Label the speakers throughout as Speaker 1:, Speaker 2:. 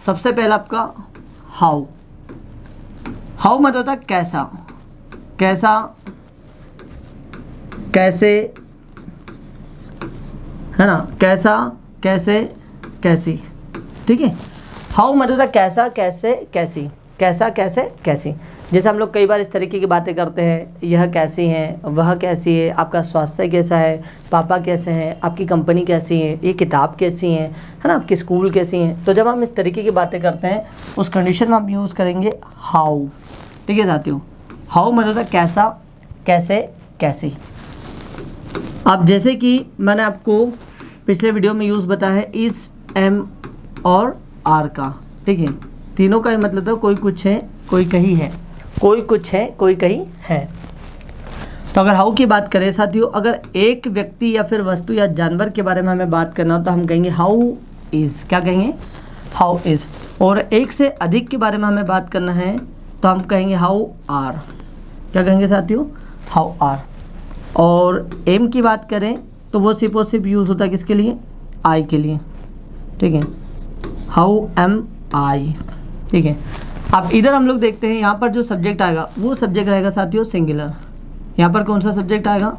Speaker 1: सबसे पहला आपका हाउ। हाउ मतलब होता है कैसा, कैसा, कैसे, है ना, कैसा, कैसे, कैसी, ठीक है। हाउ मतलब होता है कैसा, कैसे, कैसी, कैसा, कैसे, कैसी। जैसे हम लोग कई बार इस तरीके की बातें करते हैं, यह कैसी है, वह कैसी है, आपका स्वास्थ्य कैसा है, पापा कैसे हैं, आपकी कंपनी कैसी है, ये किताब कैसी है ना, आपकी स्कूल कैसी है। तो जब हम इस तरीके की बातें करते हैं उस कंडीशन में हम यूज़ करेंगे हाउ, ठीक है साथियों। हाउ मतलब होता है कैसा, कैसे, कैसी। अब जैसे कि मैंने आपको पिछले वीडियो में यूज़ बताया है इस, एम और आर का, ठीक है। तीनों का ही मतलब था कोई कुछ है कोई कहीं है, कोई कुछ है कोई कहीं है। तो अगर हाउ की बात करें साथियों, अगर एक व्यक्ति या फिर वस्तु या जानवर के बारे में हमें बात करना हो तो हम कहेंगे हाउ इज़, क्या कहेंगे, हाउ इज़। और एक से अधिक के बारे में हमें बात करना है तो हम कहेंगे हाउ आर, क्या कहेंगे साथियों, हाउ आर। और एम की बात करें तो वो सिर्फ और सिर्फ यूज़ होता है किसके लिए, आई के लिए, ठीक है, हाउ एम आई, ठीक है। अब इधर हम लोग देखते हैं यहाँ पर जो सब्जेक्ट आएगा वो सब्जेक्ट रहेगा साथियों सिंगुलर। यहाँ पर कौन सा सब्जेक्ट आएगा,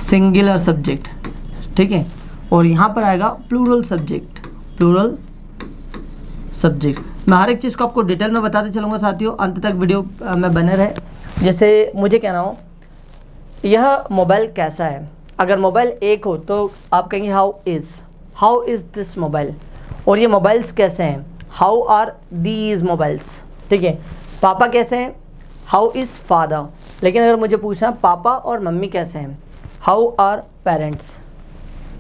Speaker 1: सिंगुलर सब्जेक्ट, ठीक है। और यहाँ पर आएगा प्लूरल सब्जेक्ट, प्लूरल सब्जेक्ट। मैं हर एक चीज़ को आपको डिटेल में बताते चलूँगा साथियों, अंत तक वीडियो में बने रहे। जैसे मुझे कहना हो यह मोबाइल कैसा है, अगर मोबाइल एक हो तो आप कहेंगे हाउ इज़ दिस मोबाइल। और ये मोबाइल्स कैसे हैं, हाउ आर दीज मोबाइल्स, ठीक है। पापा कैसे हैं, हाउ इज़ फादर। लेकिन अगर मुझे पूछना पापा और मम्मी कैसे हैं, हाउ आर पेरेंट्स,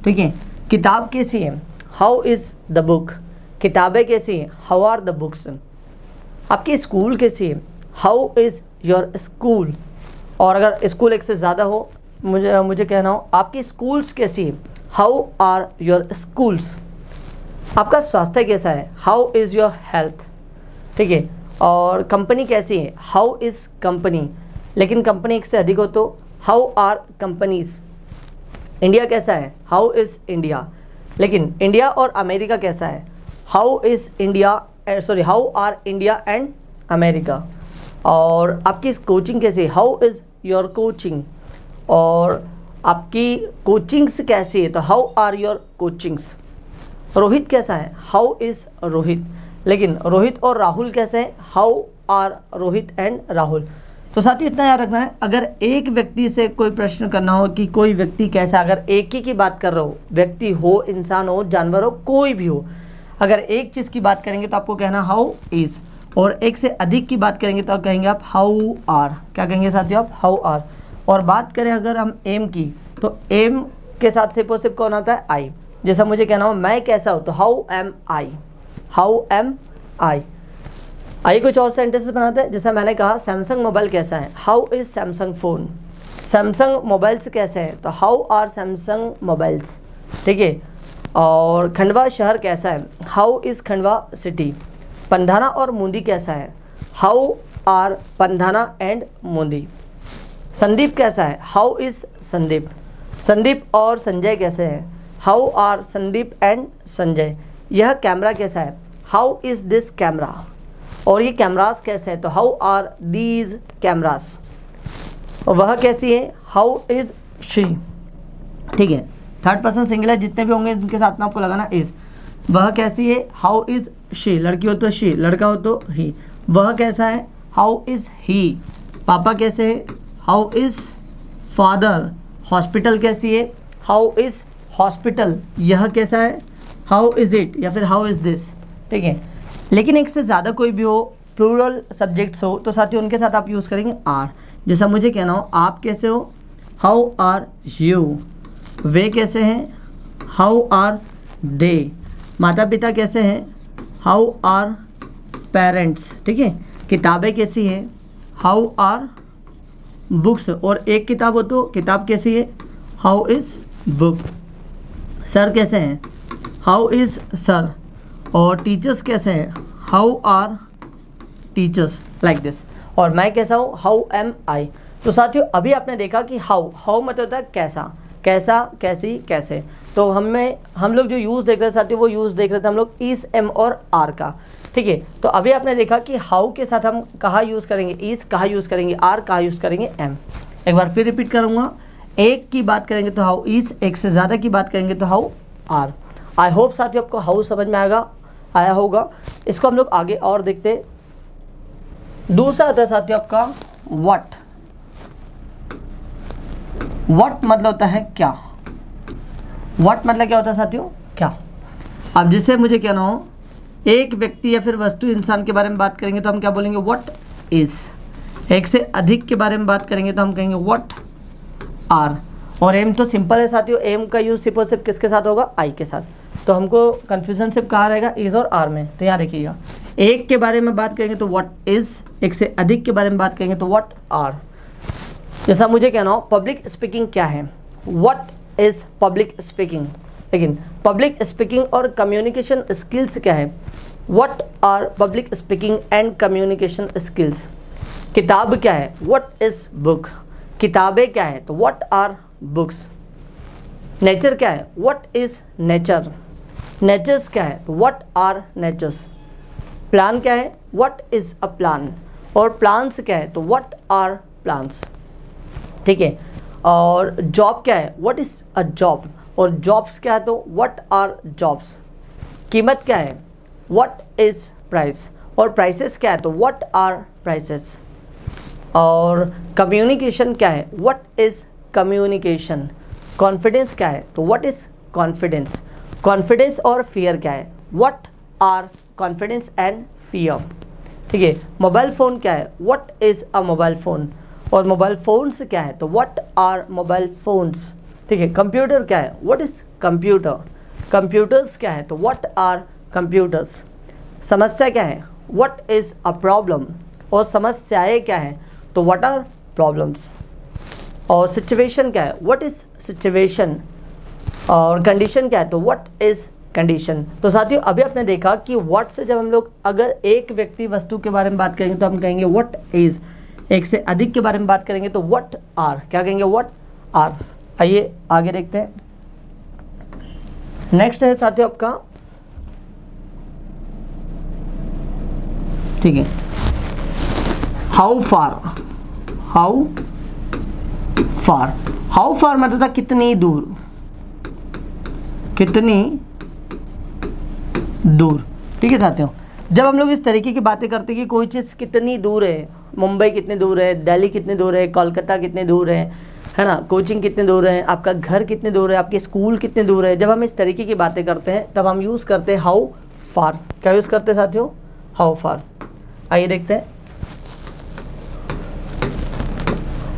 Speaker 1: ठीक है। किताब कैसी है, हाउ इज़ द बुक। किताबें कैसी हैं, हाउ आर द बुक्स। आपकी स्कूल कैसी है, हाउ इज़ योर स्कूल। और अगर स्कूल एक से ज़्यादा हो, मुझे कहना हो आपकी स्कूल्स कैसी है, हाउ आर योर स्कूल्स। आपका स्वास्थ्य कैसा है, हाउ इज़ योर हेल्थ, ठीक है। और कंपनी कैसी है, हाउ इज़ कंपनी। लेकिन कंपनी एक से अधिक हो तो हाउ आर कंपनीज। इंडिया कैसा है, हाउ इज़ इंडिया। लेकिन इंडिया और अमेरिका कैसा है, how is India, sorry how R India and America. और आपकी कोचिंग कैसी है, हाउ इज़ योर कोचिंग। और आपकी कोचिंग्स कैसी है तो how are your coachings. Rohit कैसा है, हाउ इज़ रोहित। लेकिन रोहित और राहुल कैसे हैं, how are Rohit and Rahul. तो साथियों इतना याद रखना है, अगर एक व्यक्ति से कोई प्रश्न करना हो कि कोई व्यक्ति कैसा, अगर एक ही की बात कर रहे हो, व्यक्ति हो, इंसान हो, जानवर हो, कोई भी हो, अगर एक चीज़ की बात करेंगे तो आपको कहना हाउ इज़। और एक से अधिक की बात करेंगे तो आप कहेंगे आप हाउ आर, क्या कहेंगे साथियों आप, हाउ आर। और बात करें अगर हम एम की तो एम के साथ सिर्फ और सिर्फ कौन आता है, आई। जैसा मुझे कहना हो मैं कैसा हूँ तो how am I, how am I. आइए कुछ और सेंटेंसेस बनाते हैं। जैसा मैंने कहा सैमसंग मोबाइल कैसा है, how is Samsung phone. Samsung mobiles कैसे हैं तो हाउ आर सैमसंग मोबाइल्स, ठीक है। और खंडवा शहर कैसा है, how is Khandwa city. Pandhana और मूंदी कैसा है, how are Pandhana and Moondi. Sandeep कैसा है, हाउ इज़ संदीप। संदीप और संजय कैसे हैं, how are Sandeep and Sanjay. यह कैमरा कैसा है, हाउ इज़ दिस कैमरा। और ये कैमरास कैसे हैं तो हाउ आर दीज कैमरास। और वह कैसी है, हाउ इज़ शी, ठीक है। थर्ड पर्सन सिंगुलर जितने भी होंगे उनके साथ में आपको लगाना इज़। वह कैसी है, हाउ इज़ शी। लड़की हो तो शी, लड़का हो तो ही। वह कैसा है, हाउ इज़ ही। पापा कैसे है, हाउ इज़ फादर। हॉस्पिटल कैसी है, हाउ इज़ हॉस्पिटल। यह कैसा है, हाउ इज़ इट या फिर हाउ इज़ दिस, ठीक है। लेकिन एक से ज़्यादा कोई भी हो, प्लूरल सब्जेक्ट्स हो तो साथियों उनके साथ आप यूज़ करेंगे आर। जैसा मुझे कहना हो आप कैसे हो, हाउ आर यू। वे कैसे हैं, हाउ आर दे। माता पिता कैसे हैं, हाउ आर पेरेंट्स, ठीक है। किताबें कैसी हैं, हाउ आर बुक्स। और एक किताब हो तो किताब कैसी है, हाउ इज़ बुक। सर कैसे हैं, हाउ इज़ सर। और टीचर्स कैसे हैं, how are teachers, like this. और मैं कैसा हूँ, हाउ एम आई। तो साथियों अभी आपने देखा कि हाउ मतलब होता है कैसा, कैसा, कैसी, कैसे। तो हम लोग जो यूज़ देख रहे थे साथियों, वो यूज़ देख रहे थे हम लोग इज, एम और आर का। ठीक है, तो अभी आपने देखा कि हाउ के साथ हम कहाँ यूज़ करेंगे इज, कहाँ यूज़ करेंगे आर, कहाँ यूज़ करेंगे एम। एक बार फिर रिपीट करूँगा, एक की बात करेंगे तो हाउ इज, एक से ज़्यादा की बात करेंगे तो हाउ आर। आई होप साथियों आपको हाउ समझ में आया होगा। इसको हम लोग आगे और देखते हैं। दूसरा आता है साथियों आपका व्हाट। व्हाट मतलब होता है क्या। व्हाट मतलब क्या होता है साथियों, क्या। अब जैसे मुझे कहना हो एक व्यक्ति या फिर वस्तु इंसान के बारे में बात करेंगे तो हम क्या बोलेंगे, व्हाट इज। एक से अधिक के बारे में बात करेंगे तो हम कहेंगे व्हाट आर। और एम तो सिंपल है साथियों, एम का यूज सिर्फ और सिर्फ किसके साथ होगा, आई के साथ। तो हमको कन्फ्यूजन सिर्फ कहाँ रहेगा, इज और आर में। तो यहाँ देखिएगा, एक के बारे में बात करेंगे तो व्हाट इज, एक से अधिक के बारे में बात करेंगे तो व्हाट आर। जैसा मुझे कहना हो पब्लिक स्पीकिंग क्या है, व्हाट इज पब्लिक स्पीकिंग। लेकिन पब्लिक स्पीकिंग और कम्युनिकेशन स्किल्स क्या है, what are public speaking and communication skills. किताब क्या है, व्हाट इज बुक। किताबें क्या है तो व्हाट आर बुक्स। नेचर क्या है, व्हाट इज नेचर। नेचर्स क्या है तो व्हाट आर नेचर्स। प्लान क्या है, व्हाट इज अ प्लान। और प्लान्स क्या है तो व्हाट आर प्लान्स। ठीक है, और जॉब क्या है, व्हाट इज अ जॉब। और जॉब्स क्या है तो व्हाट आर जॉब्स। कीमत क्या है, व्हाट इज प्राइस। और प्राइसेस क्या है तो व्हाट आर प्राइसेस। और कम्युनिकेशन क्या है, व्हाट इज कम्युनिकेशन। कॉन्फिडेंस क्या है तो व्हाट इज कॉन्फिडेंस। कॉन्फिडेंस और फियर क्या है, what are confidence and fear. ठीक है, मोबाइल फ़ोन क्या है, what is a mobile phone. और मोबाइल फ़ोन्स क्या है तो व्हाट आर मोबाइल फ़ोन्स। ठीक है, कंप्यूटर क्या है, व्हाट इज कंप्यूटर। कंप्यूटर्स क्या है तो व्हाट आर कंप्यूटर्स। समस्या क्या है, व्हाट इज अ प्रॉब्लम। और समस्याएं क्या है तो व्हाट आर प्रॉब्लम्स। और सिचुएशन क्या है, व्हाट इज सिचुएशन। और कंडीशन क्या है तो व्हाट इज कंडीशन। तो साथियों अभी आपने देखा कि व्हाट से जब हम लोग अगर एक व्यक्ति वस्तु के बारे में बात करेंगे तो हम कहेंगे व्हाट इज। एक से अधिक के बारे में बात करेंगे तो व्हाट आर, क्या कहेंगे व्हाट आर। आइए आगे देखते हैं। नेक्स्ट है साथियों आपका, ठीक है, how far. How far, how far मतलब था कितनी दूर, कितनी दूर। ठीक है साथियों, जब हम लोग इस तरीके की बातें करते हैं कि कोई चीज़ कितनी दूर है, मुंबई कितनी दूर है, दिल्ली कितनी दूर है, कोलकाता कितनी दूर है ना, कोचिंग कितने दूर है, आपका घर कितने दूर है, आपके स्कूल कितने दूर है, जब हम इस तरीके की बातें करते हैं तब हम यूज़ करते हैं हाउ फार। क्या यूज़ करते हैं साथियों, हाउ फार। आइए देखते हैं,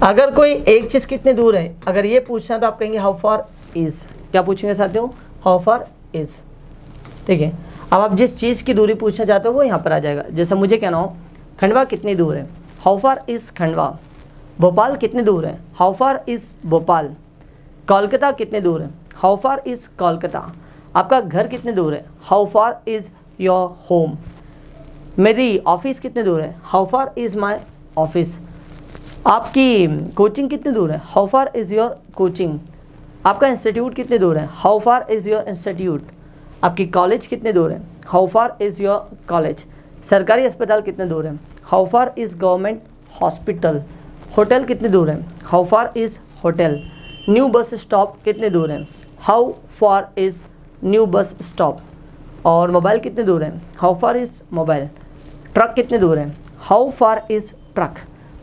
Speaker 1: अगर कोई एक चीज़ कितने दूर है अगर ये पूछना है तो आप कहेंगे हाउ फार इज़। क्या पूछेंगे साथियों, हाउ फार इज़। ठीक है, अब आप जिस चीज़ की दूरी पूछना चाहते हो वो यहाँ पर आ जाएगा। जैसे मुझे कहना हो खंडवा कितनी दूर है, how far is Khandwa. Bhopal कितने दूर है, how far is Bhopal. Kolkata कितने दूर है, हाउ फार इज़ कोलकाता। आपका घर कितने दूर है, how far is your home. मेरी ऑफिस कितने दूर है, how far is my office. आपकी कोचिंग कितनी दूर है, how far is your coaching. आपका इंस्टीट्यूट कितने दूर है, how far is your institute. आपकी कॉलेज कितने दूर है, how far is your college. सरकारी अस्पताल कितने दूर है, how far is government hospital. Hotel कितने दूर है, how far is hotel. New bus stop कितने दूर है, how far is new bus stop. और मोबाइल कितने दूर है, how far is mobile. Truck कितने दूर है, हाउ फार इज़ ट्रक।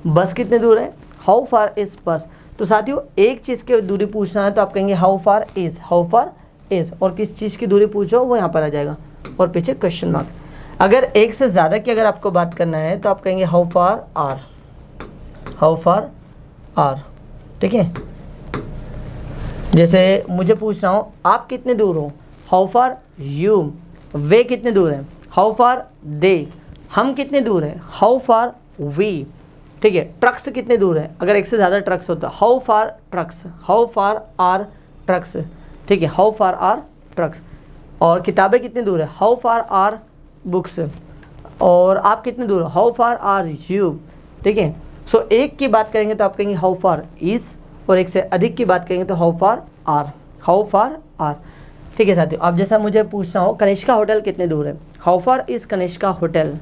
Speaker 1: बस कितने दूर है, हाउ फार इज़ बस। तो साथियों एक चीज़ की दूरी पूछना है तो आप कहेंगे how far is, how far is. और किस चीज़ की दूरी पूछो वो यहाँ पर आ जाएगा और पीछे क्वेश्चन मार्क। अगर एक से ज़्यादा की अगर आपको बात करना है तो आप कहेंगे how far are, how far are. ठीक है, जैसे मुझे पूछ रहा हूँ आप कितने दूर हो, हाउ फार यू। वे कितने दूर हैं, हाउ फार दे। हम कितने दूर हैं, हाउ फार वी। ठीक है, ट्रक्स कितने दूर है, अगर एक से ज़्यादा ट्रक्स होता है how far trucks, how far are trucks. ठीक है, हाउ फार आर ट्रक्स। और किताबें कितनी दूर है, हाउ फार आर बुक्स। और आप कितने दूर हो, हाउ फार आर यू। ठीक है, सो एक की बात करेंगे तो आप कहेंगे हाउ फार इज़। और एक से अधिक की बात करेंगे तो how far are, how far are. ठीक है साथियों, अब जैसा मुझे पूछना हो कनिष्का होटल कितने दूर है, how far is Kanishka hotel.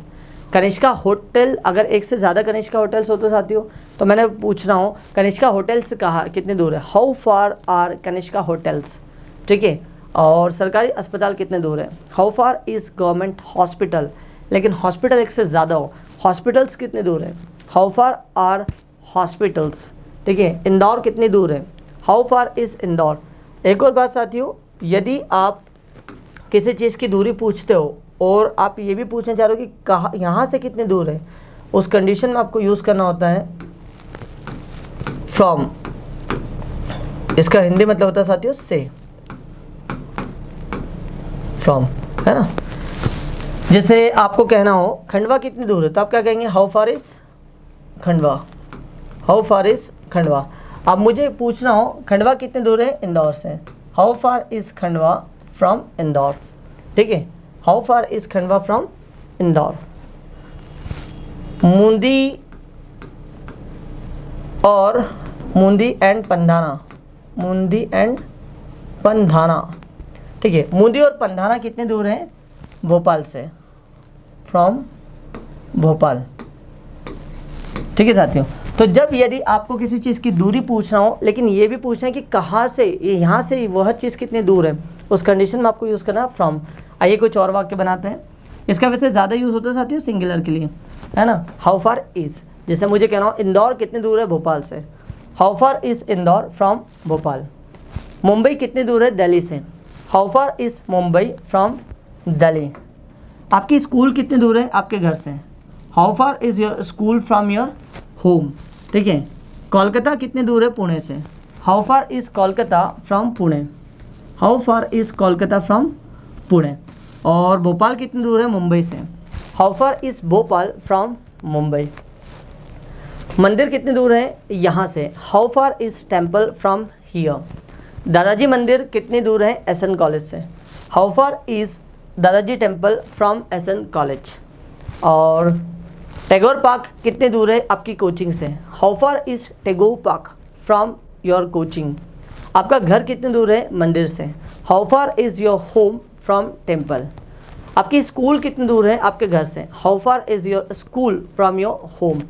Speaker 1: Kanishka hotel, अगर एक से ज़्यादा कनिष्का होटल्स हो तो साथियों, तो मैंने पूछना हो कनिष्का होटल्स कहाँ कितने दूर है, how far are Kanishka hotels. ठीक है, और सरकारी अस्पताल कितने दूर है, how far is government hospital. लेकिन हॉस्पिटल एक से ज़्यादा हो, हॉस्पिटल्स कितने दूर है, हाउ फार आर हॉस्पिटल्स। ठीक है, इंदौर कितनी दूर है, हाउ फार इज़ इंदौर। एक और बात साथियों, यदि आप किसी चीज़ की दूरी पूछते हो और आप ये भी पूछना चाह रहे हो कि कहाँ यहाँ से कितने दूर है, उस कंडीशन में आपको यूज़ करना होता है फ्रॉम। इसका हिंदी मतलब होता है साथियों से, फ्रॉम, है ना। जैसे आपको कहना हो खंडवा कितनी दूर है, तो आप क्या कहेंगे, how far is Khandwa, how far is Khandwa. अब मुझे पूछना हो खंडवा कितने दूर है इंदौर से, how far is Khandwa from Indore. ठीक है, how far is Khandwa from Indore. Moondi और मूंदी एंड पंधाना, मूंदी एंड पंधाना। ठीक है, मूंदी और पंधाना कितने दूर हैं भोपाल से, फ्रॉम भोपाल। ठीक है साथियों, तो जब यदि आपको किसी चीज़ की दूरी पूछना हो लेकिन ये भी पूछना है कि कहाँ से, ये यहाँ से वह चीज़ कितनी दूर है, उस कंडीशन में आपको यूज़ करना है फ्रॉम। आइए कुछ और वाक्य बनाते हैं। इसका वैसे ज़्यादा यूज़ होता है साथियों सिंगुलर के लिए, है ना। हाउ फार इज़, जैसे मुझे कहना हो इंदौर कितनी दूर है भोपाल से, how far is Indore from Bhopal. Mumbai कितनी दूर है दिल्ली से, how far is Mumbai from Delhi. आपकी स्कूल कितनी दूर है आपके घर से, how far is your school from your home. ठीक है, कोलकाता कितनी दूर है पुणे से, how far is Kolkata from Pune, how far is Kolkata from Pune. और भोपाल कितनी दूर है मुंबई से, how far is Bhopal from Mumbai. मंदिर कितनी दूर है यहाँ से, how far is temple from here. दादाजी मंदिर कितनी दूर है एसएन कॉलेज से, हाउ फार इज़ दादाजी टेम्पल फ्रॉम एसएन कॉलेज। और टैगोर पार्क कितने दूर है आपकी कोचिंग से, how far is Tagore park from your coaching. आपका घर कितने दूर है मंदिर से, how far is your home from temple. आपकी स्कूल कितनी दूर है आपके घर से, how far is your school from your home.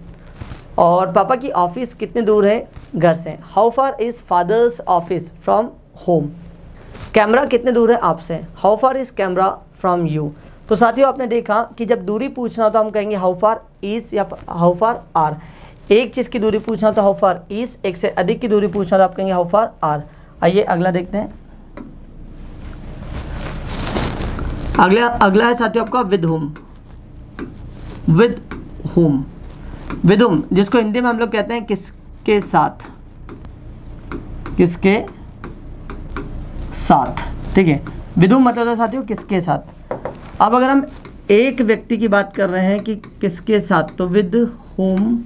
Speaker 1: और पापा की ऑफिस कितनी दूर है घर से, how far is father's office from home. Camera कितने दूर है आपसे, how far is camera from you. तो साथियों आपने देखा कि जब दूरी पूछना हो तो हम कहेंगे हाउ फार इज़ या हाउ फार आर। एक चीज़ की दूरी पूछना हो तो हाउ फार इज़, एक से अधिक की दूरी पूछना तो आप कहेंगे हाउ फार आर। आइए अगला देखते हैं। अगला है साथियों आपका with home. With home, with home जिसको हिंदी में हम लोग कहते हैं किसके साथ, किसके साथ। ठीक है, विद होम मतलब है साथियों किसके साथ। अब अगर हम एक व्यक्ति की बात कर रहे हैं कि किसके साथ, तो with whom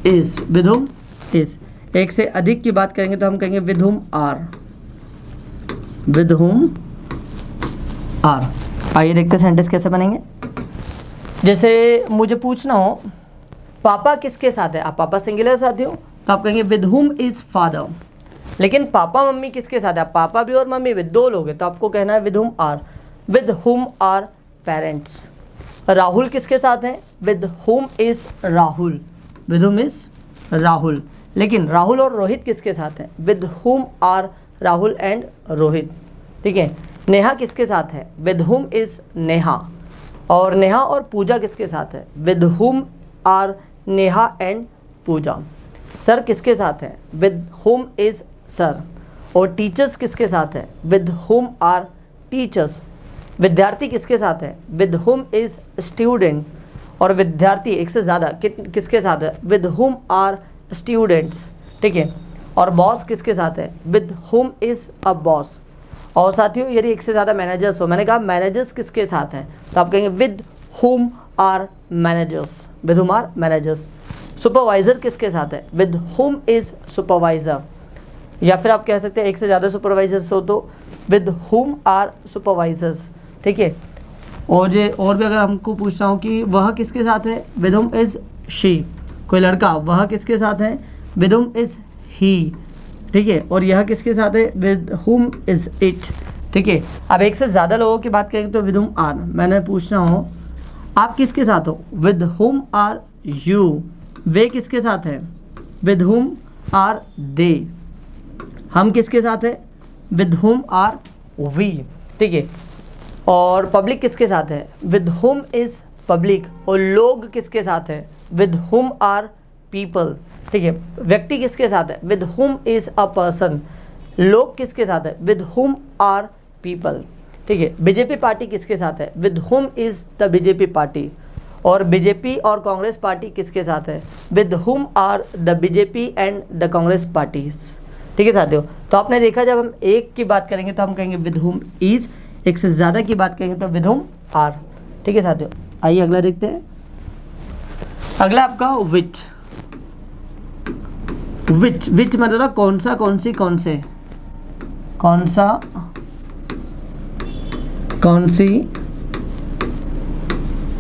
Speaker 1: is, with whom is. एक से अधिक की बात करेंगे तो हम कहेंगे with whom are, with whom are. आइए देखते हैं सेंटेंस कैसे बनेंगे। जैसे मुझे पूछना हो पापा किसके साथ है, आप पापा सिंगुलर साथियों, तो आप कहेंगे विद होम इज फादर। लेकिन पापा मम्मी किसके साथ है, पापा भी और मम्मी भी दो लोग हैं, तो आपको कहना है with whom are, with whom are parents. Rahul किसके साथ हैं, with whom is Rahul, with whom is Rahul. लेकिन राहुल और रोहित किसके साथ हैं, with whom are Rahul and Rohit. ठीक है, नेहा किसके साथ है, विद होम इज नेहा। और नेहा और पूजा किसके साथ है, with whom are Neha and Pooja. Sir किसके साथ है, विद होम इज सर। और टीचर्स किसके साथ है, विद होम आर टीचर्स। विद्यार्थी किसके साथ है, विद होम इज स्टूडेंट। और विद्यार्थी एक से ज़्यादा किसके साथ है, विद होम आर स्टूडेंट्स। ठीक है, और बॉस किसके साथ है, with whom is a boss. और साथियों यदि एक से ज़्यादा मैनेजर्स हो, मैंने कहा मैनेजर्स किसके साथ हैं, तो आप कहेंगे with whom are managers, with whom are managers. Supervisor किसके साथ है, विद होम इज सुपरवाइज़र। या फिर आप कह सकते हैं एक से ज़्यादा सुपरवाइजर्स हो तो विद होम आर सुपरवाइजर्स। ठीक है, और भी अगर हमको पूछना हो कि वह किसके साथ है, विद होम इज शी। कोई लड़का, वह किसके साथ है, विद होम इज ही। ठीक है, और यह किसके साथ है, विद हुम इज इट, ठीक है। अब एक से ज़्यादा लोगों की बात करेंगे तो विद हुम आर, मैंने पूछना हो आप किसके साथ हो, विद हुम आर यू, वे किसके साथ है, विद हुम आर दे, हम किसके साथ है, विद हुम आर वी, ठीक है। और पब्लिक किसके साथ है, विद हुम इज पब्लिक, और लोग किसके साथ है, विद हुम आर पीपल, ठीक है। व्यक्ति किसके साथ है, with whom is a person, लोग किसके साथ है, विद हुम आर पीपल, ठीक है। बीजेपी पार्टी किसके साथ है, with whom is the BJP party, और बीजेपी और कांग्रेस पार्टी किसके साथ है, with whom are the BJP and the Congress parties, ठीक है साथियों। तो आपने देखा जब हम एक की बात करेंगे तो हम कहेंगे विद हुम इज, एक से ज़्यादा की बात करेंगे तो विद हुम आर, ठीक है साथियों। आइए अगला देखते हैं। अगला आपका विच, विच विच मतलब कौन सा, कौन सी, कौन से, कौन सा, कौन सी,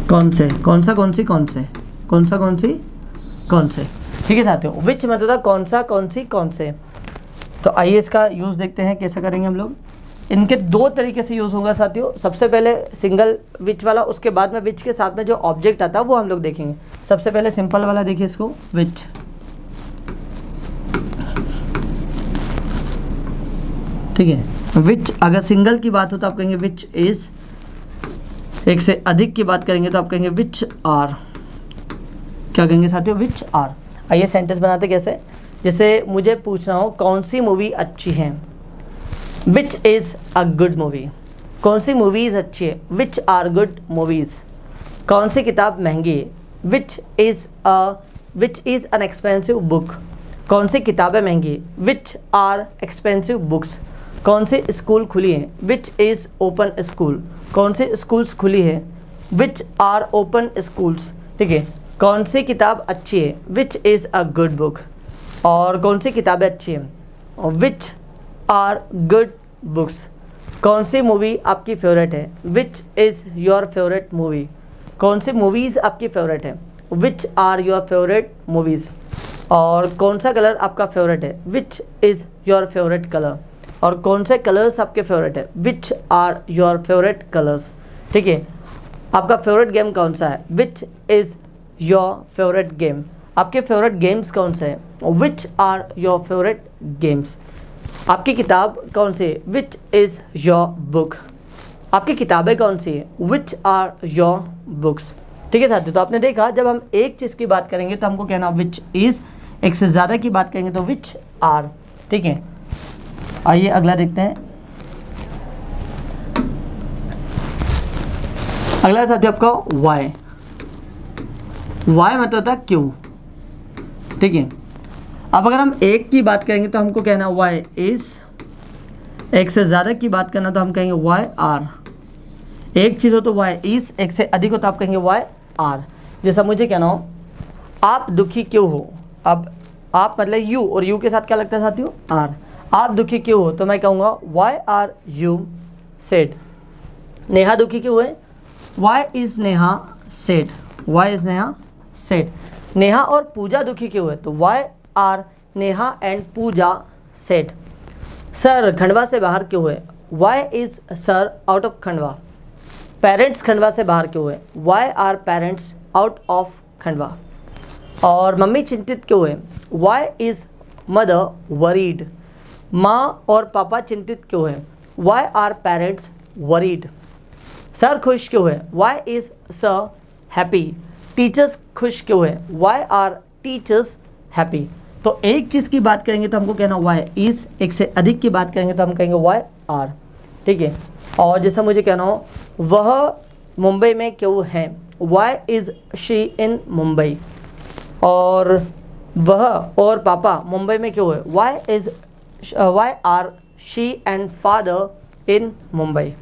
Speaker 1: कौन से, कौन सा, कौन सी, कौन से, कौन सा, कौन सी, कौन से, ठीक है साथियों। विच मतलब कौन सा, कौन सी, कौन से। तो आइए इसका यूज़ देखते हैं कैसा करेंगे हम लोग। इनके दो तरीके से यूज़ होगा साथियों। सबसे पहले सिंगल विच वाला, उसके बाद में विच के साथ में जो ऑब्जेक्ट आता है वो हम लोग देखेंगे। सबसे पहले सिंपल वाला देखिए इसको, विच, ठीक है। विच अगर सिंगल की बात हो तो आप कहेंगे विच इज, एक से अधिक की बात करेंगे तो आप कहेंगे विच आर, क्या कहेंगे साथियों, विच आर। आइए सेंटेंस बनाते कैसे, जैसे मुझे पूछना हो कौन सी मूवी अच्छी है, which is a good movie, कौन सी मूवीज़ अच्छी है, विच आर गुड मूवीज़। कौन सी किताब महंगी है, which is an expensive book, कौन सी किताबें महंगी है, विच आर एक्सपेंसिव बुक्स। कौन सी स्कूल खुली है, विच इज़ ओपन स्कूल, कौन सी स्कूल्स खुली है, विच आर ओपन स्कूल्स, ठीक है। कौन सी किताब अच्छी है, which is a good book, और कौन सी किताबें अच्छी हैं, विच आर गुड बुक्स। कौन सी मूवी आपकी फेवरेट है, which is your favourite movie, कौन सी मूवीज़ आपकी फेवरेट है, which are your favourite movies. और कौन सा कलर आपका फेवरेट है, which is your favourite colour, और कौन से कलर्स आपके फेवरेट है, which are your favourite colours, ठीक है। आपका फेवरेट गेम कौन सा है, which is your favourite game, आपके फेवरेट गेम्स कौन से हैं, which are your favourite games. आपकी किताब कौन सी है, विच इज़ योर बुक, आपकी किताबें कौन सी है, विच आर योर बुक्स, ठीक है साथियों। तो आपने देखा जब हम एक चीज़ की बात करेंगे तो हमको कहना विच इज़, एक से ज़्यादा की बात करेंगे तो विच आर, ठीक है। आइए अगला देखते हैं। अगला साथियों आपका वाई, वाई मतलब होता है क्यों, ठीक है। अब अगर हम एक की बात करेंगे तो हमको कहना वाई इज, एक से ज़्यादा की बात करना तो हम कहेंगे वाई आर। एक चीज़ हो तो वाई इज, एक से अधिक हो तो आप कहेंगे वाई आर। जैसा मुझे कहना हो आप दुखी क्यों हो, अब आप मतलब यू, और यू के साथ क्या लगता है साथियों, आर। आप दुखी क्यों हो तो मैं कहूँगा why are you sad. Neha दुखी क्यों है, why is Neha sad, why is Neha sad. Neha और पूजा दुखी क्यों है तो why are Neha and Pooja sad. Sir Khandwa से बाहर क्यों है, why is sir out of Khandwa. Parents Khandwa से बाहर क्यों है, why are parents out of Khandwa. और मम्मी चिंतित क्यों है, वाई इज़ मदर वरीड। माँ और पापा चिंतित क्यों है, why are parents worried. Sir खुश क्यों है, why is sir happy. Teachers खुश क्यों है, वाई आर टीचर्स हैप्पी। तो एक चीज़ की बात करेंगे तो हमको कहना वाई इज़, एक से अधिक की बात करेंगे तो हम कहेंगे वाई आर, ठीक है। और जैसा मुझे कहना हो वह मुंबई में क्यों है, why is she in Mumbai. और वह और पापा मुंबई में क्यों है, why are she and father in Mumbai.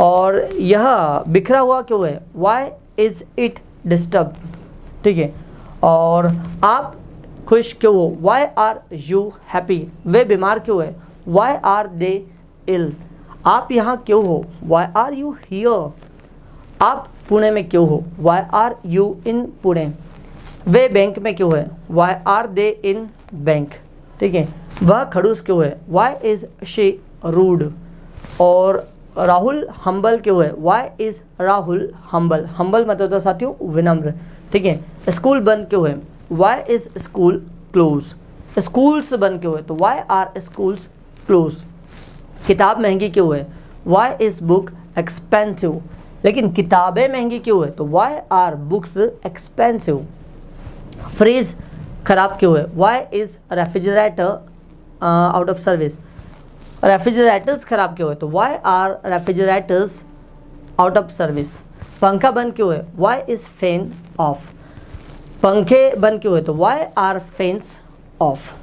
Speaker 1: और यह बिखरा हुआ क्यों है, वाई इज़ इट डिस्टर्ब, ठीक है। और आप खुश क्यों हो, वाई आर यू हैप्पी। वे बीमार क्यों है, वाई आर दे इल। आप यहाँ क्यों हो, वाई आर यू हियर। आप पुणे में क्यों हो, why are you in Pune. वे बैंक में क्यों है, why are they in bank, ठीक है। वह खड़ूस क्यों है, वाई इज शी रूड। और राहुल हम्बल क्यों है, why is Rahul humble. Humble मतलब होता है साथियों विनम्र, ठीक है। स्कूल बंद क्यों है, why is school close. Schools बंद क्यों है, तो वाई आर स्कूल्स क्लोज। किताब महंगी क्यों है, वाई इज बुक एक्सपेंसिव। लेकिन किताबें महंगी क्यों है, तो why are books expensive. Fridge खराब क्यों है, why is refrigerator out of service. Refrigerators खराब क्यों है, तो why are refrigerators out of service. पंखा बंद क्यों है, वाई इज फैन ऑफ। पंखे बंद क्यों है, तो why are fans off.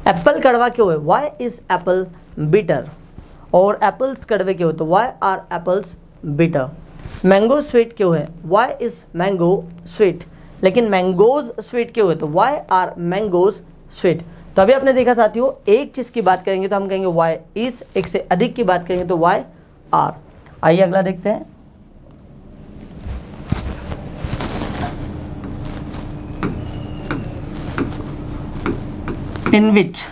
Speaker 1: Apple कड़वा क्यों है, वाई इज एप्पल बिटर। और एप्पल्स कड़वे क्यों है, तो why are apples bitter. Mango sweet क्यों है, वाई इज मैंगो स्वीट। लेकिन मैंगोज स्वीट क्यों है, तो वाई आर मैंगोज स्वीट। तो अभी आपने देखा साथियों, एक चीज़ की बात करेंगे तो हम कहेंगे वाई इज, एक से अधिक की बात करेंगे तो वाई आर। आइए अगला देखते हैं। इन विच,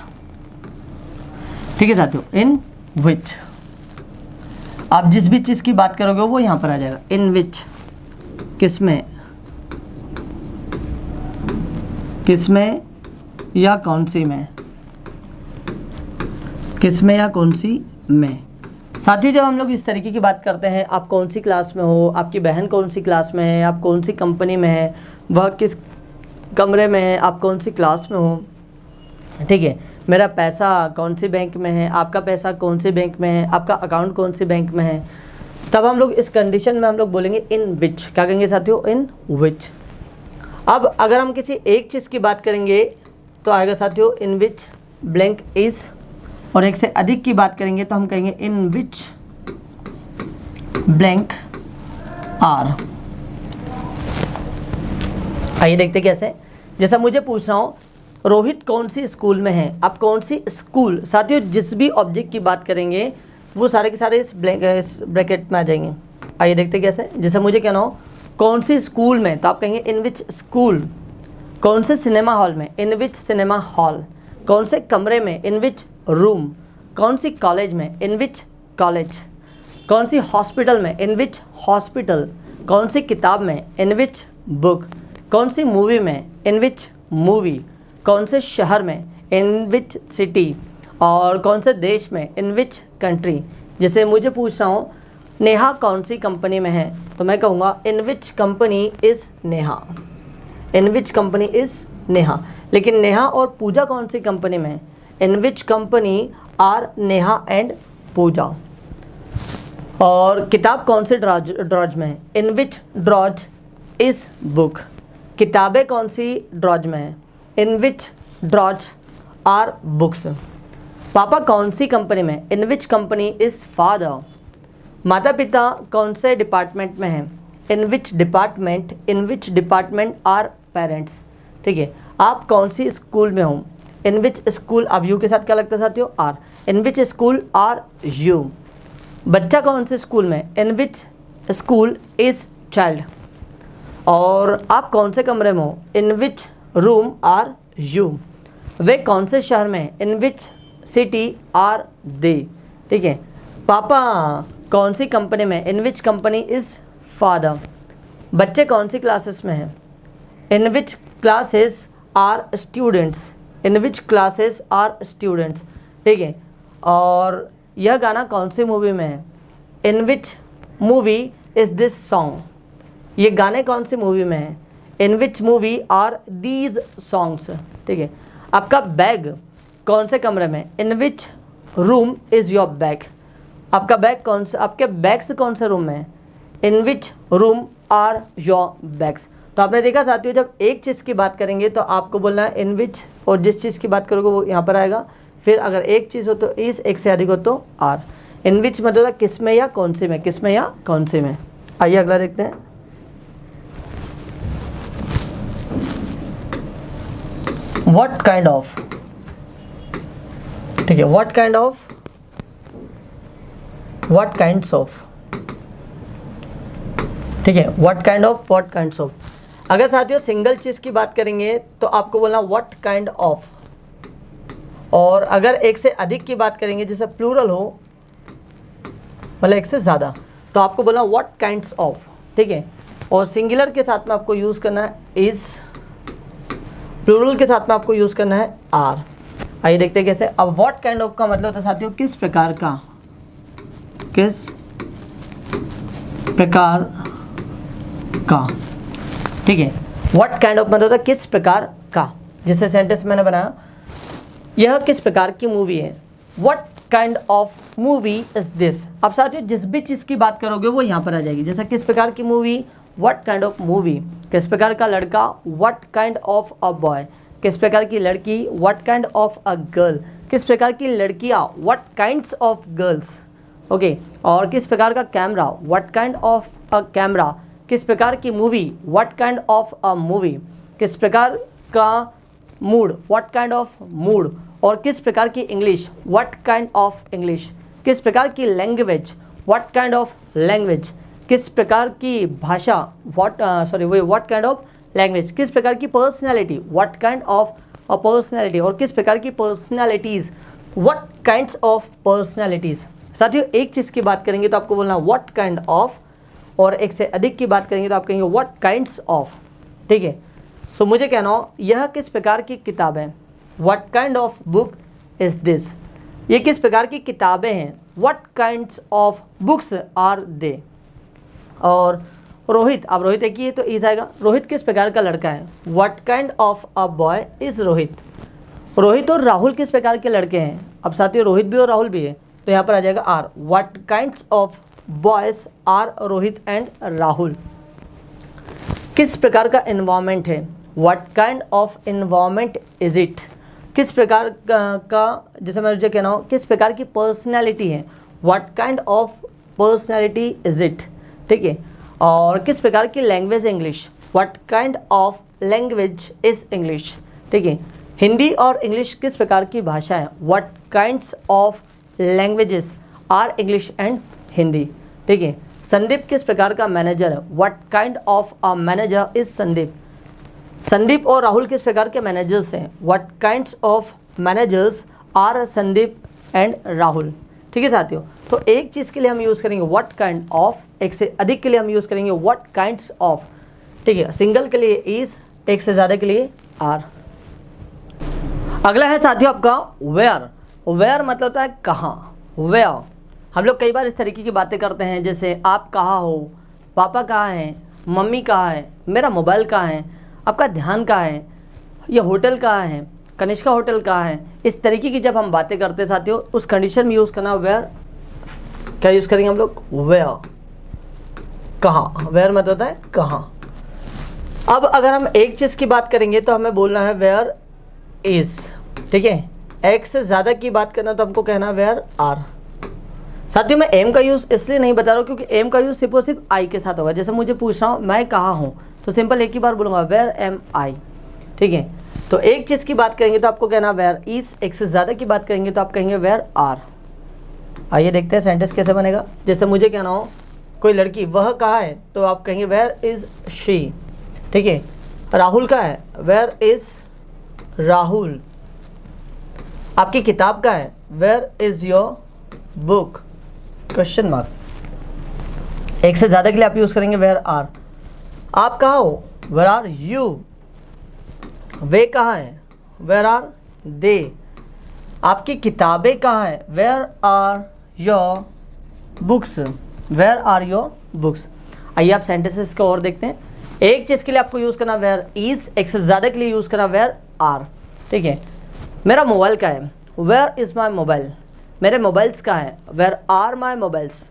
Speaker 1: ठीक है साथियों, इन विच आप जिस भी चीज़ की बात करोगे वो यहाँ पर आ जाएगा। इन विच किसमें, किसमें या कौन सी में, किसमें या कौन सी में। साथियों जब हम लोग इस तरीके की बात करते हैं, आप कौन सी क्लास में हो, आपकी बहन कौन सी क्लास में है, आप कौन सी कंपनी में है, वह किस कमरे में है, आप कौन सी क्लास में हो, ठीक है। मेरा पैसा कौन सी बैंक में है, आपका पैसा कौन सी बैंक में है, आपका अकाउंट कौन सी बैंक में है, तब हम लोग इस कंडीशन में हम लोग बोलेंगे इन विच। क्या कहेंगे साथियों, इन विच। अब अगर हम किसी एक चीज़ की बात करेंगे तो आएगा साथियों इन विच ब्लैंक इज। और एक से अधिक की बात करेंगे तो हम कहेंगे इन विच ब्लैंक आर। आइए देखते कैसे। जैसा मुझे पूछ रहा हूँ रोहित कौन सी स्कूल में है, आप कौन सी स्कूल। साथियों जिस भी ऑब्जेक्ट की बात करेंगे वो सारे के सारे इस ब्रैकेट में आ जाएंगे। आइए देखते कैसे। जैसे मुझे कहना हो कौन सी स्कूल में, तो आप कहेंगे इन विच स्कूल। कौन से सिनेमा हॉल में, इन विच सिनेमा हॉल। कौन से कमरे में, इन विच रूम। कौन सी कॉलेज में, इन विच कॉलेज। कौन सी हॉस्पिटल में, इन विच हॉस्पिटल। कौन सी किताब में, इन विच बुक। कौन सी मूवी में, इन विच मूवी। कौन से शहर में, इन विच सिटी। और कौन से देश में, इन विच कंट्री। जैसे मुझे पूछ रहा हूँ नेहा कौन सी कंपनी में है, तो मैं कहूँगा in which company is Neha. In which company is Neha. लेकिन नेहा और पूजा कौन सी कंपनी में है, in which company are Neha and Pooja. और किताब कौन से ड्रॉज में है, in which drawers is book. किताबें कौन सी ड्रॉज में है, in which drawers are books. पापा कौन सी कंपनी में, in which company is father. माता पिता कौन से डिपार्टमेंट में हैं, in which department are parents. ठीक है। आप कौन सी स्कूल में हो, इन विच स्कूल। अब यू के साथ क्या लगता है साथियों, are. In which school are you. बच्चा कौन से स्कूल में, in which school is child. और आप कौन से कमरे में हो, in which room are you. वे कौन से शहर में, in which city are they. ठीक है। पापा कौन सी कंपनी में, in which company is father. बच्चे कौन सी क्लासेस में हैं, in which classes are students. In which classes are students. ठीक है। और यह गाना कौन सी मूवी में है, in which movie is this song. ये गाने कौन सी मूवी में हैं, in which movie are these songs. ठीक है। आपका बैग कौन से कमरे में, in which room is your bag. आपका बैग कौन से, आपके बैग्स कौन से रूम में है, in which room are your bags. तो आपने देखा साथियों जब एक चीज़ की बात करेंगे तो आपको बोलना है इन विच, और जिस चीज़ की बात करोगे वो यहाँ पर आएगा। फिर अगर एक चीज़ हो तो इस, एक से अधिक हो तो आर। इन विच मतलब किस में या कौन से में, किस में या कौन से में। आइए अगला देखते हैं। What kind of. ठीक है। What kind of, what kinds of. ठीक है। What kind of, what kinds of. अगर साथियों सिंगल चीज़ की बात करेंगे तो आपको बोलना व्हाट काइंड ऑफ। और अगर एक से अधिक की बात करेंगे, जैसे प्लूरल हो मतलब एक से ज़्यादा, तो आपको बोला व्हाट काइंड्स ऑफ, ठीक है। और सिंगुलर के साथ में आपको यूज़ करना है इज़, प्लूरल के साथ में आपको यूज़ करना है आर। आइए देखते हैं कैसे। अब व्हाट काइंड ऑफ का मतलब होता है साथियों किस प्रकार का, किस प्रकार का, ठीक है। व्हाट काइंड ऑफ मतलब होता है किस प्रकार का। जैसे सेंटेंस मैंने बनाया, यह किस प्रकार की मूवी है, what kind of movie is this. अब साथियों जिस भी चीज़ की बात करोगे वो यहाँ पर आ जाएगी। जैसे किस प्रकार की movie, what kind of movie. किस प्रकार का लड़का, what kind of a boy. किस प्रकार की लड़की, what kind of a girl. किस प्रकार की लड़कियाँ, what kinds of girls, okay. और किस प्रकार का camera, what kind of a camera. किस प्रकार की movie, what kind of a movie. किस प्रकार का mood, what kind of mood. और किस प्रकार की English, what kind of English. किस प्रकार की language, what kind of language. किस प्रकार की भाषा, व्हाट काइंड ऑफ लैंग्वेज। किस प्रकार की personality, what kind of a personality. और किस प्रकार की personalities, what kinds of personalities. साथियों एक चीज़ की बात करेंगे तो आपको बोलना व्हाट काइंड ऑफ, और एक से अधिक की बात करेंगे तो आप कहेंगे व्हाट काइंड्स ऑफ, ठीक है। सो मुझे कहना हो यह किस प्रकार की किताब है, what kind of book is this. ये किस प्रकार की किताबें हैं, what kinds of books are they. और रोहित, अब रोहित एक ही है तो इज आएगा। रोहित किस प्रकार का लड़का है, what kind of a boy is Rohit. Rohit और राहुल किस प्रकार के लड़के हैं। अब साथियों रोहित भी और राहुल भी है तो यहाँ पर आ जाएगा are, what kinds of boys are Rohit and Rahul. किस प्रकार का एनवायरमेंट है, what kind of environment is it. किस प्रकार का जैसे मैं मुझे कहना हो किस प्रकार की पर्सनैलिटी है, what kind of personality is it, ठीक है। और किस प्रकार की लैंग्वेज है English, what kind of language is English, ठीक है। हिंदी और इंग्लिश किस प्रकार की भाषा है, what kinds of languages are English and Hindi, ठीक है। संदीप किस प्रकार का मैनेजर है, what kind of a manager is Sandeep. Sandeep और राहुल किस प्रकार के मैनेजर्स हैं, what kinds of managers are Sandeep and Rahul, ठीक है साथियों। तो एक चीज़ के लिए हम यूज़ करेंगे व्हाट काइंड ऑफ, एक से अधिक के लिए हम यूज़ करेंगे व्हाट काइंड्स ऑफ, ठीक है। सिंगल के लिए इज, एक से ज़्यादा के लिए आर। अगला है साथियों आपका वेयर। वेयर मतलब होता है कहाँ, वेयर। हम लोग कई बार इस तरीके की बातें करते हैं, जैसे आप कहाँ हो, पापा कहाँ हैं, मम्मी कहाँ है, मेरा मोबाइल कहाँ है, आपका ध्यान कहाँ है, ये होटल कहाँ है, कनिष्का होटल कहाँ है। इस तरीके की जब हम बातें करते हैं साथियों, उस कंडीशन में यूज़ करना वेयर। क्या यूज़ करेंगे हम लोग, वेयर, कहाँ। वेयर मतलब होता है कहाँ। अब अगर हम एक चीज़ की बात करेंगे तो हमें बोलना है वेयर इज़, ठीक है। एक से ज़्यादा की बात करना तो हमको कहना वेयर आर। साथियों मैं एम का यूज़ इसलिए नहीं बता रहा हूँ क्योंकि एम का यूज़ सिर्फ और सिर्फ आई के साथ होगा। जैसे मुझे पूछ रहा हूँ मैं कहाँ हूँ तो सिंपल एक ही बार बोलूँगा वेयर एम आई, ठीक है। तो एक चीज़ की बात करेंगे तो आपको कहना वेयर इज़, एक से ज़्यादा की बात करेंगे तो आप कहेंगे वेयर आर। आइए देखते हैं सेंटेंस कैसे बनेगा। जैसे मुझे कहना हो कोई लड़की वह कहाँ है तो आप कहेंगे वेयर इज़ शी, ठीक है। राहुल कहाँ है, वेयर इज़ राहुल। आपकी किताब का है, where is your book, question mark. एक से ज़्यादा के लिए आप यूज़ करेंगे वेयर आर। आप कहाँ हो, वेयर आर यू। वे कहाँ हैं, वेयर आर दे। आपकी किताबें कहाँ हैं, where are your books, where are your books. आइए आप सेंटेंसेस को और देखते हैं। एक चीज़ के लिए आपको यूज़ करना वेयर इज़, एक से ज़्यादा के लिए यूज़ करना वेयर आर, ठीक है। मेरा मोबाइल का है, वेयर इज़ माई मोबाइल। मेरे मोबाइल्स का है, वेयर आर माई मोबाइल्स।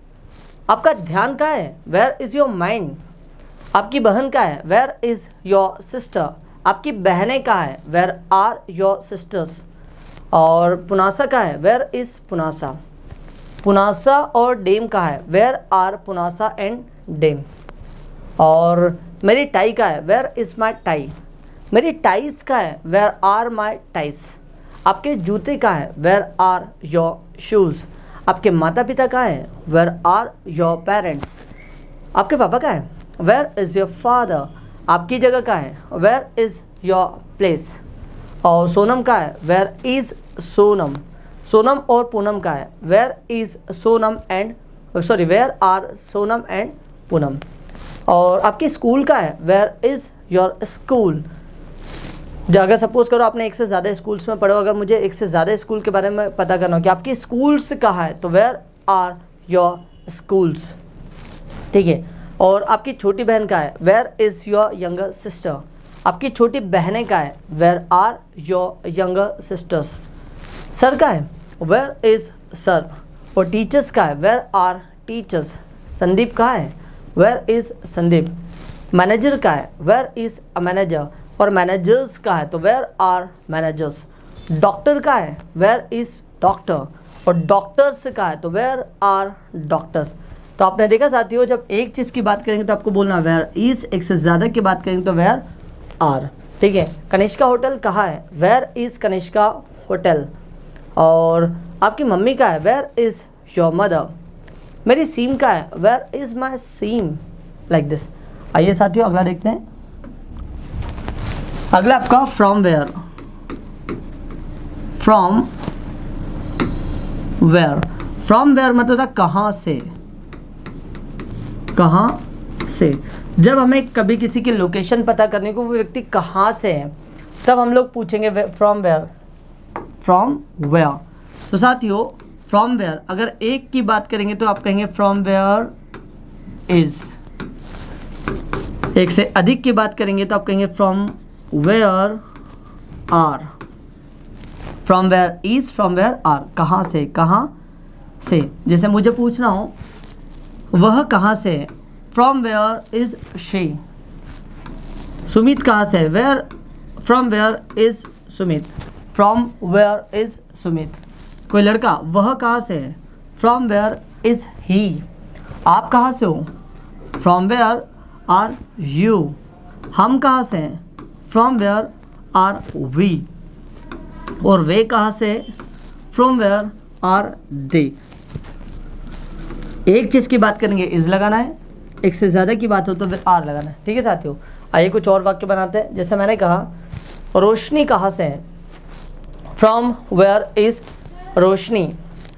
Speaker 1: आपका ध्यान का है, वेयर इज़ योर माइंड। आपकी बहन का है, वेयर इज़ योर सिस्टर। आपकी बहनें का है, वेयर आर योर सिस्टर्स। और पुनासा का है, वेयर इज़ पुनासा। पुनासा और डेम का है, where are Punasa and dam. और मेरी टाई का है, वेयर इज़ माई टाई। मेरी टाइस का है, वेयर आर माई टाइस। आपके जूते का है, वेयर आर योर शूज़। आपके माता पिता का है, वेयर आर योर पेरेंट्स। आपके पापा का है, वेयर इज़ योर फादर। आपकी जगह का है, वेयर इज़ योर प्लेस। और सोनम का है वेयर इज सोनम। सोनम और पूनम का है where is Sonam and where are Sonam and Poonam. और आपकी स्कूल का है वेयर इज योर स्कूल। जो अगर सपोज करो आपने एक से ज़्यादा स्कूल्स में पढ़ो, अगर मुझे एक से ज़्यादा स्कूल के बारे में पता करना हो कि आपकी स्कूल्स कहाँ है तो वेयर आर योर स्कूल्स। ठीक है। और आपकी छोटी बहन का है where is your younger sister. आपकी छोटी बहनें का है where are your younger sisters. Sir का है वेयर इज़ सर। और टीचर्स का है वेयर आर टीचर्स। संदीप का है वेयर इज़ संदीप। मैनेजर का है वेयर इज़ अ मैनेजर। और मैनेजर्स का है तो वेयर आर मैनेजर्स। डॉक्टर का है वेयर इज़ डॉक्टर। और डॉक्टर्स का है तो वेयर आर डॉक्टर्स। तो आपने देखा साथियों, जब एक चीज़ की बात करेंगे तो आपको बोलना वेयर इज़, एक से ज़्यादा की बात करेंगे तो वेयर आर। ठीक है। कनिष्का होटल कहाँ है वेयर इज़ कनिष्का होटल। और आपकी मम्मी का है वेयर इज़ योर मदर। मेरी सीम का है where is my SIM, like this. आइए साथियों अगला देखते हैं। अगला आपका from where. From where, from where मतलब था कहाँ से। कहाँ से, जब हमें कभी किसी की लोकेशन पता करने को वो व्यक्ति कहाँ से है तब हम लोग पूछेंगे फ्रॉम वेयर। From where. तो साथियों फ्रॉम वेयर अगर एक की बात करेंगे तो आप कहेंगे फ्रॉम वेयर इज। एक से अधिक की बात करेंगे तो आप कहेंगे from where are. From where is, from where are, कहाँ से, कहाँ से। जैसे मुझे पूछना हो वह कहाँ से है, from where is she. Sumit कहाँ से है, where, from where is Sumit. From where is Sumit. कोई लड़का वह कहाँ से है, फ्रॉम वेयर इज ही। आप कहाँ से हो, फ्रॉम वेयर आर यू। हम कहाँ से हैं, फ्रॉम वेयर आर वी। और वे कहाँ से, फ्रॉम वेयर आर दे। एक चीज़ की बात करेंगे इज लगाना है, एक से ज़्यादा की बात हो तो फिर आर लगाना है। ठीक है साथियों, आइए कुछ और वाक्य बनाते हैं। जैसे मैंने कहा रोशनी कहाँ से है, from where is Roshni.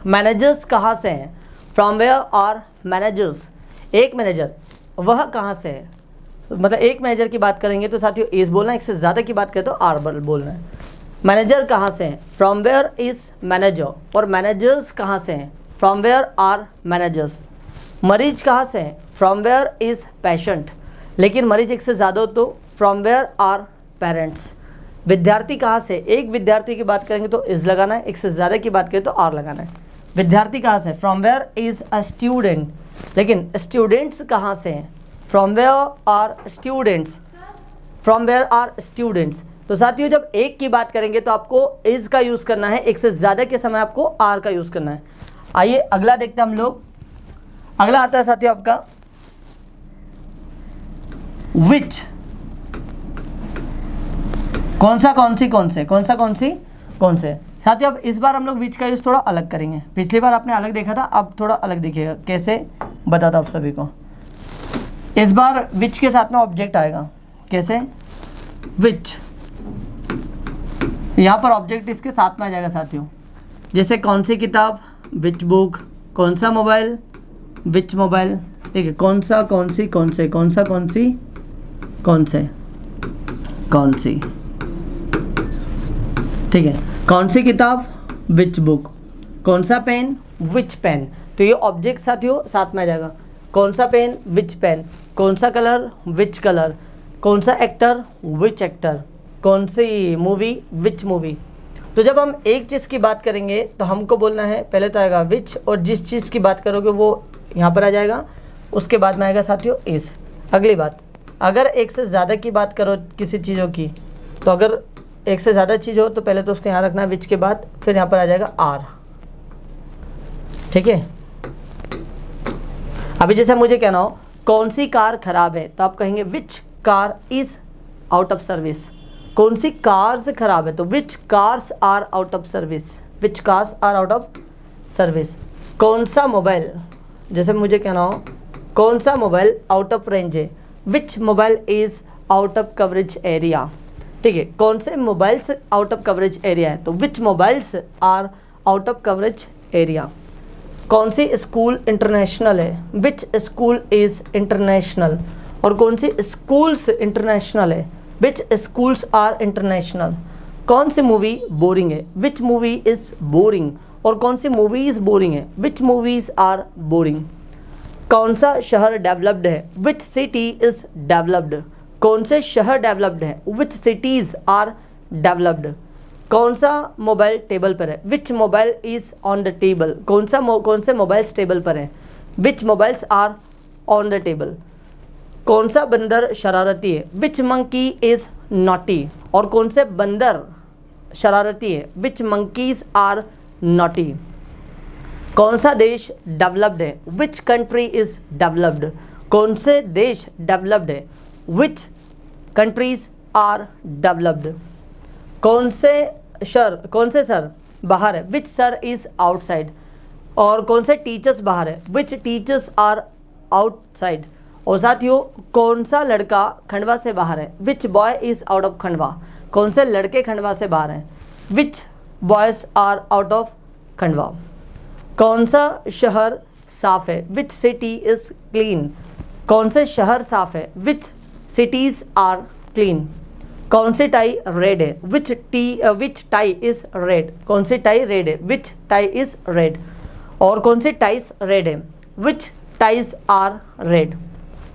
Speaker 1: Managers कहाँ से हैं, फ्रॉम वेयर आर मैनेजर्स। एक मैनेजर वह कहाँ से है, मतलब एक मैनेजर की बात करेंगे तो साथियों इज बोलना है, एक से ज़्यादा की बात करें तो आर बोलना है। मैनेजर कहाँ से हैं, फ्रॉम वेयर इज मैनेजर। और मैनेजर्स कहाँ से हैं, फ्रॉम वेयर आर मैनेजर्स। मरीज कहाँ से हैं, फ्रॉम वेयर इज पेशेंट। लेकिन मरीज एक से ज़्यादा हो तो फ्रॉम वेयर आर पेरेंट्स। विद्यार्थी कहाँ से, एक विद्यार्थी की बात करेंगे तो इज लगाना है, एक से ज़्यादा की बात करें तो आर लगाना है। विद्यार्थी कहाँ से, from where is a student. लेकिन स्टूडेंट्स कहाँ से हैं, from where are students. From where are students. तो साथियों जब एक की बात करेंगे तो आपको इज का यूज़ करना है, एक से ज़्यादा के समय आपको आर का यूज़ करना है। आइए अगला देखते हैं हम लोग। अगला आता है साथियों आपका विच। कौन सा, कौन सी, कौन से, कौन सा, कौन सी, कौन से। साथियों अब इस बार हम लोग विच का यूज़ थोड़ा अलग करेंगे। पिछली बार आपने अलग देखा था, अब थोड़ा अलग देखिएगा। कैसे बताता आप सभी को। इस बार विच के साथ में ऑब्जेक्ट आएगा। कैसे, विच, यहाँ पर ऑब्जेक्ट इसके साथ में आ जाएगा साथियों। जैसे कौन सी किताब, विच बुक। कौन सा मोबाइल, विच मोबाइल। ठीक है, कौन सा, कौन सी, कौन से, कौन सा, कौन सी, कौन से, कौन सी। ठीक है, कौन सी किताब, विच बुक। कौन सा पेन, विच पेन। तो ये ऑब्जेक्ट साथियों साथ में आ जाएगा। कौन सा पेन, विच पेन। कौन सा कलर, विच कलर। कौन सा एक्टर, विच एक्टर। कौन सी मूवी, विच मूवी। तो जब हम एक चीज़ की बात करेंगे तो हमको बोलना है, पहले तो आएगा विच, और जिस चीज़ की बात करोगे वो यहाँ पर आ जाएगा। उसके बाद में आएगा साथियों इस। अगली बात, अगर एक से ज़्यादा की बात करो किसी चीज़ों की, तो अगर एक से ज़्यादा चीज़ हो तो पहले तो उसको यहाँ रखना है विच के बाद, फिर यहाँ पर आ जाएगा आर। ठीक है। अभी जैसे मुझे कहना हो कौन सी कार खराब है, तो आप कहेंगे which car is out of service. कौन सी कार्स खराब है, तो which cars are out of service. Which cars are out of service. कौन सा मोबाइल, जैसे मुझे कहना हो कौन सा मोबाइल आउट ऑफ रेंज है, which mobile is out of coverage area. ठीक है, कौन से mobiles out of coverage area है, तो which mobiles are out of coverage area. कौन सी स्कूल इंटरनेशनल है, विच स्कूल इज इंटरनेशनल। और कौन सी स्कूल्स इंटरनेशनल है, विच स्कूल्स आर इंटरनेशनल। कौन सी मूवी बोरिंग है, विच मूवी इज बोरिंग। और कौन सी मूवीज बोरिंग है, विच मूवीज आर बोरिंग। कौन सा शहर डेवलप्ड है, विच सिटी इज डेवलप्ड। कौन से शहर डेवलप्ड है, विच सिटीज आर डेवलप्ड। कौन सा मोबाइल टेबल पर है, which mobile is on the table. कौन से मोबाइल्स टेबल पर हैं, which mobiles are on the table. कौन सा बंदर शरारती है, विच मंकी इज नॉटी। और कौन से बंदर शरारती है, विच मंकीज आर नॉटी। कौन सा देश डेवलप्ड है, विच कंट्री इज डेवलप्ड। कौन से देश डेवलप्ड है, विच कंट्रीज आर डेवलप्ड। कौन से सर बाहर है, विच सर इज आउटसाइड। और कौन से टीचर्स बाहर है, विच टीचर्स आर आउटसाइड। और साथियों कौन सा लड़का खंडवा से बाहर है, which boy is out of Khandwa. कौन से लड़के खंडवा से बाहर हैं, which boys are out of Khandwa. कौन सा शहर साफ है, विच सिटी इज क्लीन। कौन से शहर साफ है, विच सिटीज आर क्लीन। कौन सी टाई रेड है, विच टाई इज रेड। कौन सी टाई रेड है, विच टाई इज रेड। और कौन सी टाइज रेड है, विच टाइज आर रेड।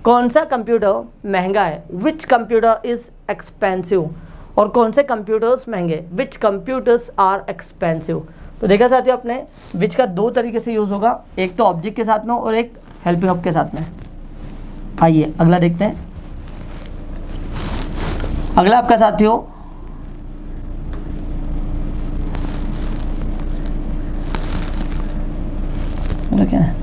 Speaker 1: कौन सा कंप्यूटर महंगा है, विच कंप्यूटर इज एक्सपेंसिव। और कौन से कंप्यूटर्स महंगे, विच कंप्यूटर्स आर एक्सपेंसिव। तो देखा साथियों आपने विच का दो तरीके से यूज़ होगा, एक तो ऑब्जेक्ट के साथ में और एक हेल्पिंग ऑफ के साथ में। आइए अगला देखते हैं। अगला आपका साथियों क्या है,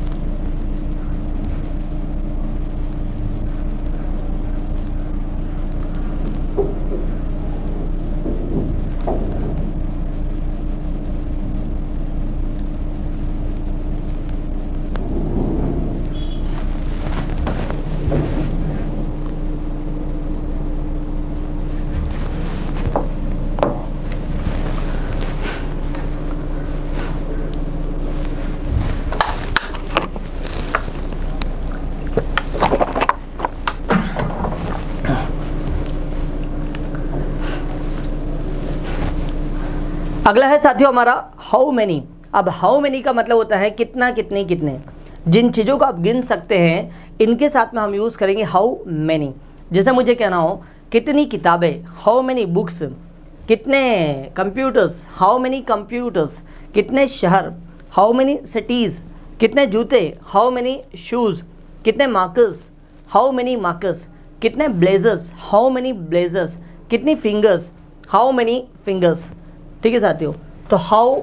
Speaker 1: अगला है साथियों हमारा हाउ मैनी। अब हाउ मैनी का मतलब होता है कितना, कितने, कितने। जिन चीज़ों को आप गिन सकते हैं इनके साथ में हम यूज़ करेंगे हाउ मैनी। जैसे मुझे कहना हो कितनी किताबें, हाउ मैनी बुक्स। कितने कंप्यूटर्स, हाउ मैनी कंप्यूटर्स। कितने शहर, हाउ मैनी सिटीज़। कितने जूते, हाउ मैनी शूज़। कितने मार्कर्स, हाउ मैनी मार्कर्स। कितने ब्लेजर्स, हाउ मैनी ब्लेजर्स। कितनी फिंगर्स, हाउ मैनी फिंगर्स। ठीक है साथियों, तो हाउ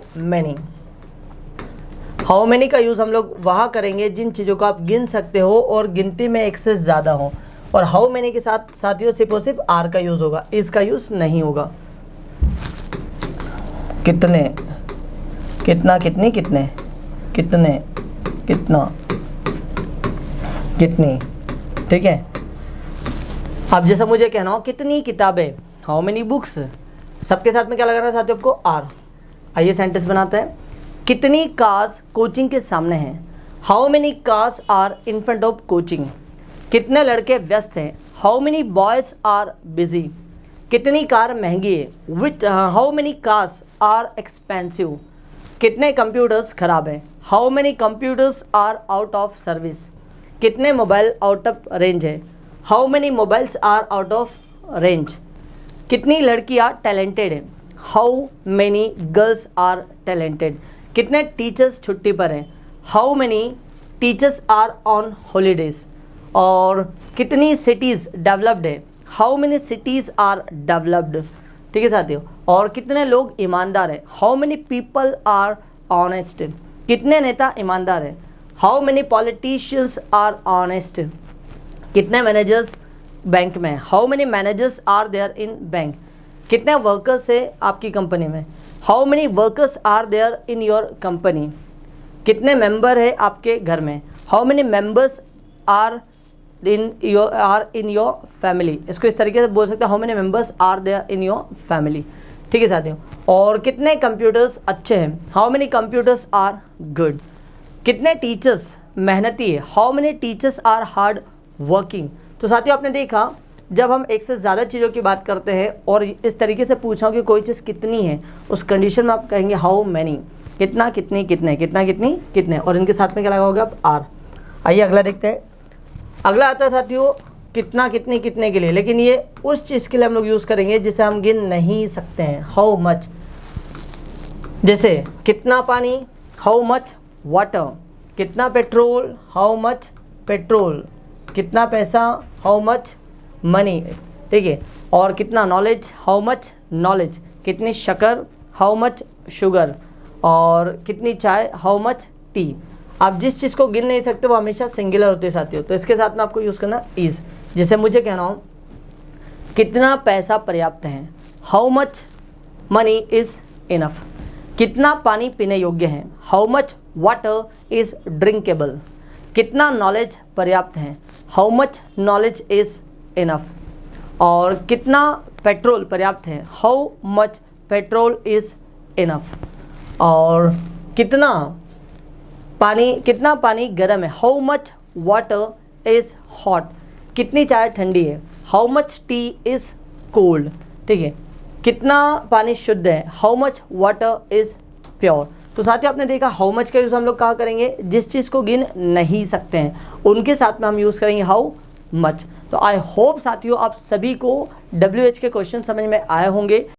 Speaker 1: मैनी का यूज़ हम लोग वहाँ करेंगे जिन चीज़ों को आप गिन सकते हो और गिनती में एक से ज़्यादा हो। और हाउ मैनी के साथ साथियों सिर्फ और सिर्फ आर का यूज़ होगा, इसका यूज़ नहीं होगा। कितने, कितना, कितनी, कितने, कितने, कितना, कितनी। ठीक है, अब जैसा मुझे कहना हो कितनी किताबें, हाउ मैनी बुक्स। सबके साथ में क्या लगाना है साथियों आपको, आर। आइए सेंटेंस बनाते हैं। कितनी कार्स कोचिंग के सामने हैं, how many cars are in front of coaching. कितने लड़के व्यस्त हैं, how many boys are busy. कितनी कार महंगी है, which how many cars are expensive. कितने कंप्यूटर्स खराब हैं, how many computers are out of service. कितने मोबाइल आउट ऑफ रेंज है, how many mobiles are out of range. कितनी लड़कियां टैलेंटेड हैं, how many girls are talented. कितने teachers छुट्टी पर हैं, how many teachers are on holidays. और कितनी सिटीज़ डेवलप्ड है, how many cities are developed. ठीक है साथियों, और कितने लोग ईमानदार हैं, how many people are honest. कितने नेता ईमानदार हैं, how many politicians are honest. कितने मैनेजर्स बैंक में, how many managers are there in bank. कितने वर्कर्स है आपकी कंपनी में, how many workers are there in your company. कितने मेंबर है आपके घर में, how many members are in your family, इसको इस तरीके से बोल सकते हैं, how many members are there in your family. ठीक है साथियों, और कितने कंप्यूटर्स अच्छे हैं, how many computers are good. कितने टीचर्स मेहनती है, how many teachers are hard working. तो साथियों आपने देखा, जब हम एक से ज़्यादा चीज़ों की बात करते हैं और इस तरीके से पूछा हो कि कोई चीज़ कितनी है, उस कंडीशन में आप कहेंगे हाउ मैनी, कितना कितनी कितने, कितना कितनी कितने, और इनके साथ में क्या लगा होगा, आप आर। आइए अगला देखते हैं। अगला आता है साथियों कितना कितनी कितने के लिए, लेकिन ये उस चीज़ के लिए हम लोग यूज़ करेंगे जिसे हम गिन नहीं सकते हैं, हाउ मच। जैसे कितना पानी, हाउ मच वाटर। कितना पेट्रोल, हाउ मच पेट्रोल। कितना पैसा, हाउ मच मनी। ठीक है, और कितना नॉलेज, हाउ मच नॉलेज। कितनी शक्कर, हाउ मच शुगर। और कितनी चाय, हाउ मच टी। आप जिस चीज़ को गिन नहीं सकते वो हमेशा सिंगुलर होते हैं साथियों, तो इसके साथ में आपको यूज़ करना इज़। जैसे मुझे कहना हो कितना पैसा पर्याप्त है, how much money is enough. कितना पानी पीने योग्य है, how much water is drinkable. कितना नॉलेज पर्याप्त है, how much knowledge is enough. और कितना पेट्रोल पर्याप्त है, how much petrol is enough. और कितना पानी गर्म है, how much water is hot. कितनी चाय ठंडी है, how much T is cold. ठीक है, कितना पानी शुद्ध है, how much water is pure. तो साथियों आपने देखा हाउ मच का यूज़ हम लोग कहाँ करेंगे, जिस चीज़ को गिन नहीं सकते हैं उनके साथ में हम यूज़ करेंगे हाउ मच। तो आई होप साथियों आप सभी को WH के क्वेश्चन समझ में आए होंगे।